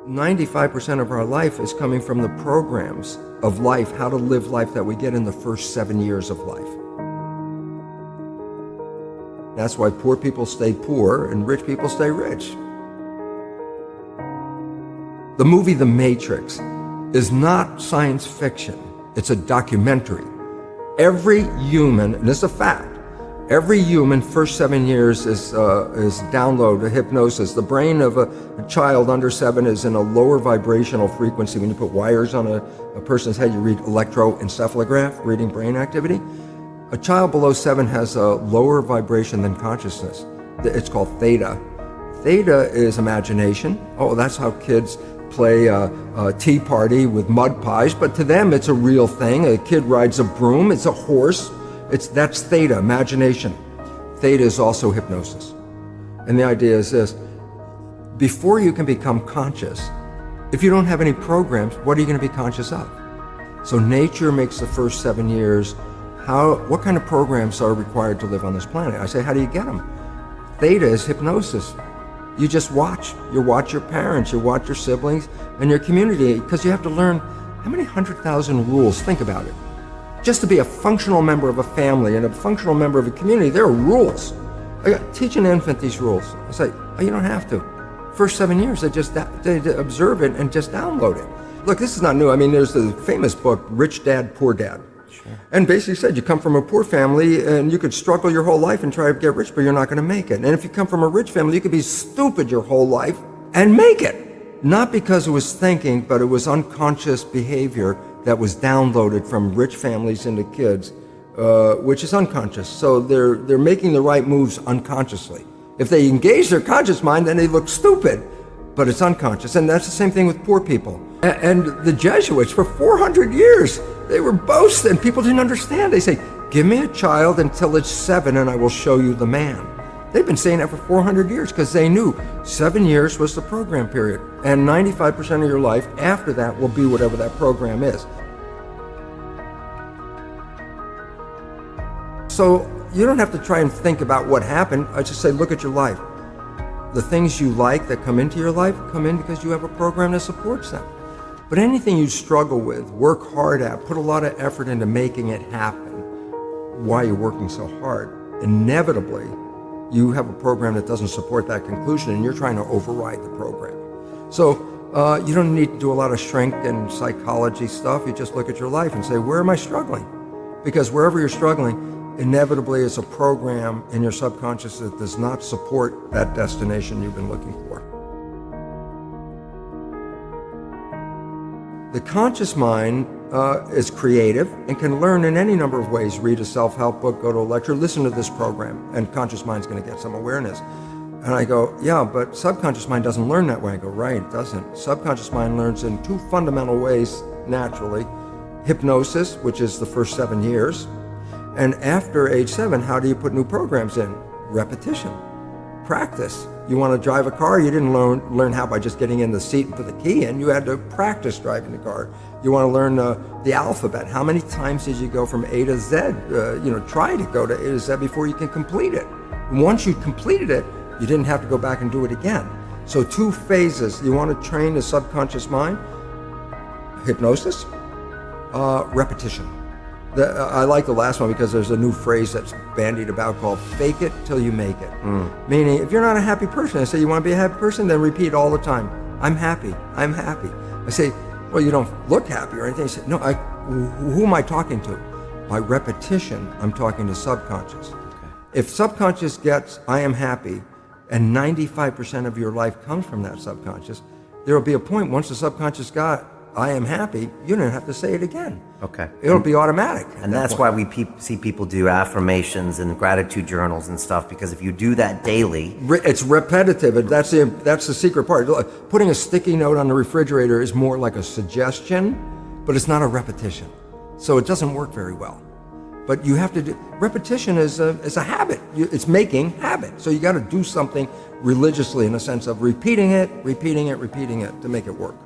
95% of our life is coming from the programs of life, how to live life that we get in the first 7 years of life. That's why poor people stay poor and rich people stay rich. The movie The Matrix is not science fiction. It's a documentary. Every human, and this is a fact, every human first 7 years is download hypnosis. The brain of a child under 7 is in a lower vibrational frequency. When you put wires on a person's head, you read electroencephalograph, reading brain activity. A child below 7 has a lower vibration than consciousness. It's called theta. Theta is imagination. Oh, that's how kids play a tea party with mud pies, but to them it's a real thing. A kid rides a broom, it's a horse. That's theta, imagination. Theta is also hypnosis. And the idea is this: before you can become conscious, if you don't have any programs, what are you going to be conscious of? So nature makes the first 7 years. What kind of programs are required to live on this planet? I say, how do you get them? Theta is hypnosis. You just watch. You watch your parents, you watch your siblings, and your community, because you have to learn how many 100,000 rules. Think about it. Just to be a functional member of a family and a functional member of a community, there are rules. Teach an infant these rules. I say, oh, you don't have to. First 7 years, they observe it and just download it. Look, this is not new. I mean, there's the famous book, Rich Dad, Poor Dad. Sure. And basically said you come from a poor family and you could struggle your whole life and try to get rich, but you're not going to make it. And if you come from a rich family, you could be stupid your whole life and make it. Not because it was thinking, but it was unconscious behavior that was downloaded from rich families into kids, which is unconscious. So they're making the right moves unconsciously. If they engage their conscious mind, then they look stupid, but it's unconscious. And that's the same thing with poor people. And the Jesuits, for 400 years, they were boasting. People didn't understand. They say, give me a child until it's 7 and I will show you the man. They've been saying that for 400 years because they knew 7 years was the program period. And 95% of your life after that will be whatever that program is. So you don't have to try and think about what happened. I just say, look at your life. The things you like that come into your life come in because you have a program that supports them. But anything you struggle with, work hard at, put a lot of effort into making it happen, why you're working so hard, inevitably you have a program that doesn't support that conclusion and you're trying to override the program. So you don't need to do a lot of shrink and psychology stuff. You just look at your life and say, where am I struggling? Because wherever you're struggling, inevitably is a program in your subconscious that does not support that destination you've been looking for. The conscious mind is creative and can learn in any number of ways. Read a self-help book, go to a lecture, listen to this program, and conscious mind's going to get some awareness. And I go, yeah, but subconscious mind doesn't learn that way. I go, right, it doesn't. Subconscious mind learns in 2 fundamental ways naturally. Hypnosis, which is the first 7 years. And after age 7, how do you put new programs in? Repetition, practice. You want to drive a car, you didn't learn how by just getting in the seat and put the key in. You had to practice driving the car. You want to learn the alphabet. How many times did you go from A to Z? Try to go to A to Z before you can complete it. And once you completed it, you didn't have to go back and do it again. So 2 phases. You want to train the subconscious mind. Hypnosis, repetition. I like the last one because there's a new phrase that's bandied about called fake it till you make it. Meaning, if you're not a happy person, I say, you want to be a happy person? Then repeat all the time, I'm happy, I'm happy. I say, well, you don't look happy or anything. I say, no, who am I talking to? By repetition, I'm talking to subconscious. Okay. If subconscious gets, I am happy, and 95% of your life comes from that subconscious, there will be a point once the subconscious got, I am happy, you don't have to say it again. Okay. It'll be automatic. And that's why we see people do affirmations and gratitude journals and stuff, because if you do that daily... It's repetitive. That's the secret part. Putting a sticky note on the refrigerator is more like a suggestion, but it's not a repetition. So it doesn't work very well. But you have to do... Repetition is a habit. It's making habit. So you got to do something religiously in a sense of repeating it to make it work.